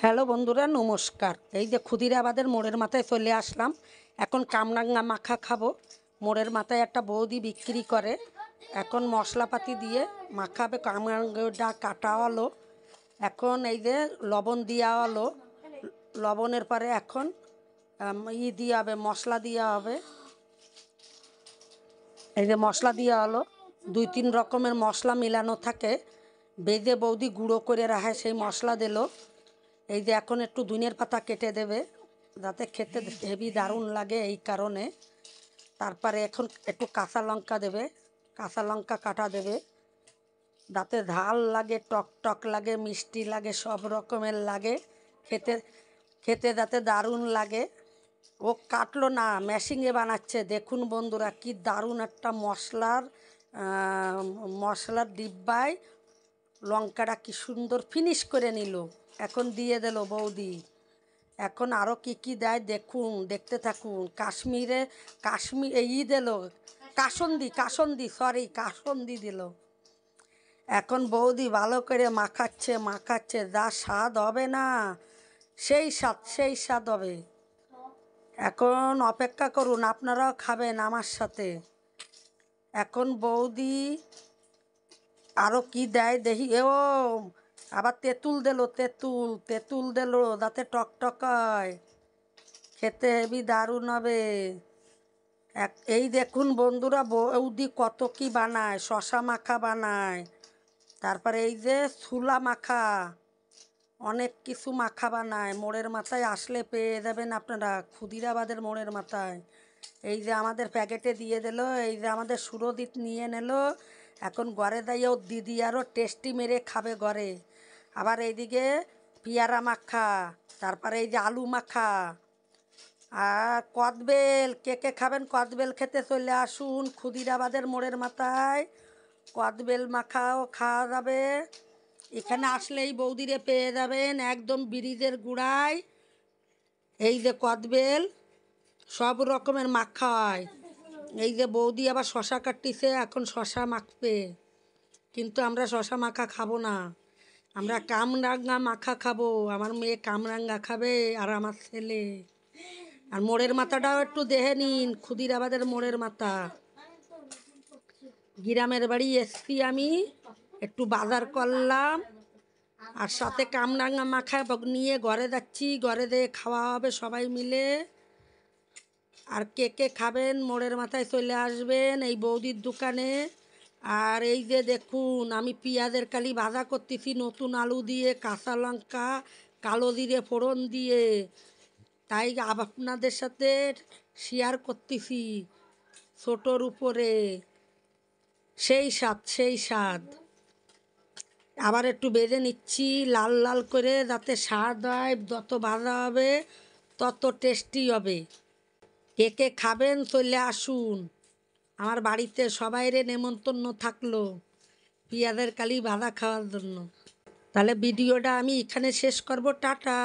Hello বন্ধুরা, নমস্কার। এই যে ক্ষুদিরাবাদের মোড়ের মাথায় চলে আসলাম। এখন কামরাঙ্গা মাখা খাবো। মোড়ের মাথায় একটা বৌদি বিক্রি করে। এখন মশলাপাতি দিয়ে মাখাবে। কামরাঙ্গাটা কাটা হলো। এখন এই যে লবণ দেওয়া হলো। লবণের পরে এখন দেওয়া হবে, মশলা দেওয়া হবে। এই যে মশলা দেওয়া হলো, 2-3 রকমের মশলা মিলানো থাকে। বেজে বৌদি গুঁড়ো করে রাখে, সেই মশলা দিল। এই যে এখন একটু ধনিয়ার পাতা কেটে দেবে যাতে খেতে হেভি দারুণ লাগে, এই কারণে। তারপরে এখন একটু কাঁচা লঙ্কা দেবে, কাঁচা লঙ্কা কাটা দেবে যাতে ঝাল লাগে, টক টক লাগে, মিষ্টি লাগে, সব রকমের লাগে, খেতে খেতে যাতে দারুণ লাগে। ও কাটলো না, মেশিনে বানাচ্ছে। দেখুন বন্ধুরা, কি দারুণ একটা মশলার ডিব্বায় লঙ্কাটা কি সুন্দর ফিনিশ করে নিল। এখন দিয়ে দিল বৌদি। এখন আরও কি কি দেয় দেখুন, দেখতে থাকুন। কাশ্মীর দিল, কাসন্দি দিল। এখন বৌদি ভালো করে মাখাচ্ছে, যা স্বাদ হবে না, সেই স্বাদ হবে। এখন অপেক্ষা করুন, আপনারাও খাবেন আমার সাথে। এখন বৌদি আরও কি দেয় দেখি। আবার তেঁতুল দিল যাতে টক হয়, খেতে হেবি দারুণ হবে। এই দেখুন বন্ধুরা, বৌদি কত কি বানায়। শশা মাখা বানায়, তারপরে এই যে ছোলা মাখা, অনেক কিছু মাখা বানায়। মোড়ের মাথায় আসলে পেয়ে যাবেন আপনারা, ক্ষুদিরাবাদের মোড়ের মাথায়। এই যে আমাদের প্যাকেটে দিয়ে দিল, এই যে আমাদের সুরজিৎ নিয়ে নিল। এখন ঘরে দাইয়ে ও দিদি আরও টেস্টি মেরে খাবে ঘরে। আবার এইদিকে পেয়ারা মাখা, তারপরে এই যে আলু মাখা আর কদবেল। কে কে খাবেন কদবেল খেতে চলে আসুন ক্ষুদিরাবাদের মোড়ের মাথায়। কদবেল মাখাও খাওয়া যাবে। এখানে আসলেই বৌদিরে পেয়ে যাবেন একদম ব্রিজের গুড়ায়। এই যে কদবেল, সব রকমের মাখা হয়। এই যে বৌদি আবার শশা কাটতিছে, এখন শশা মাখবে। কিন্তু আমরা শশা মাখা খাবো না, আমরা কামরাঙ্গা মাখা খাবো। আমার মেয়ে কামরাঙ্গা খাবে আর আমার ছেলে। আর মোড়ের মাথাটাও একটু দেখে নিন, ক্ষুদিরাবাদের মোড়ের মাথা। গ্রামের বাড়ি এসছি আমি, একটু বাজার করলাম, আর সাথে কামরাঙ্গা মাখা নিয়ে ঘরে যাচ্ছি। ঘরে দিয়ে খাওয়া হবে সবাই মিলে। আর কে কে খাবেন মোড়ের মাথায় চলে আসবেন এই বৌদির দোকানে। আর এই যে দেখুন, আমি পেঁয়াজের কালি ভাজা করতেছি নতুন আলু দিয়ে, কাঁচা লঙ্কা, কালো জিরে ফোড়ন দিয়ে। তাই আপনাদের সাথে শেয়ার করতেছি ছোটোর উপরে। সেই স্বাদ। আবার একটু বেজে নিচ্ছি লাল লাল করে, যাতে স্বাদ হয়। যত ভাজা হবে তত টেস্টি হবে। কে কে খাবেন চলে আসুন আমার বাড়িতে। সবাইরে নেমন্তন্ন থাকলো পেঁয়াজের কালি ভাজা খাওয়ার জন্য। তাহলে ভিডিওটা আমি এখানে শেষ করব। টাটা।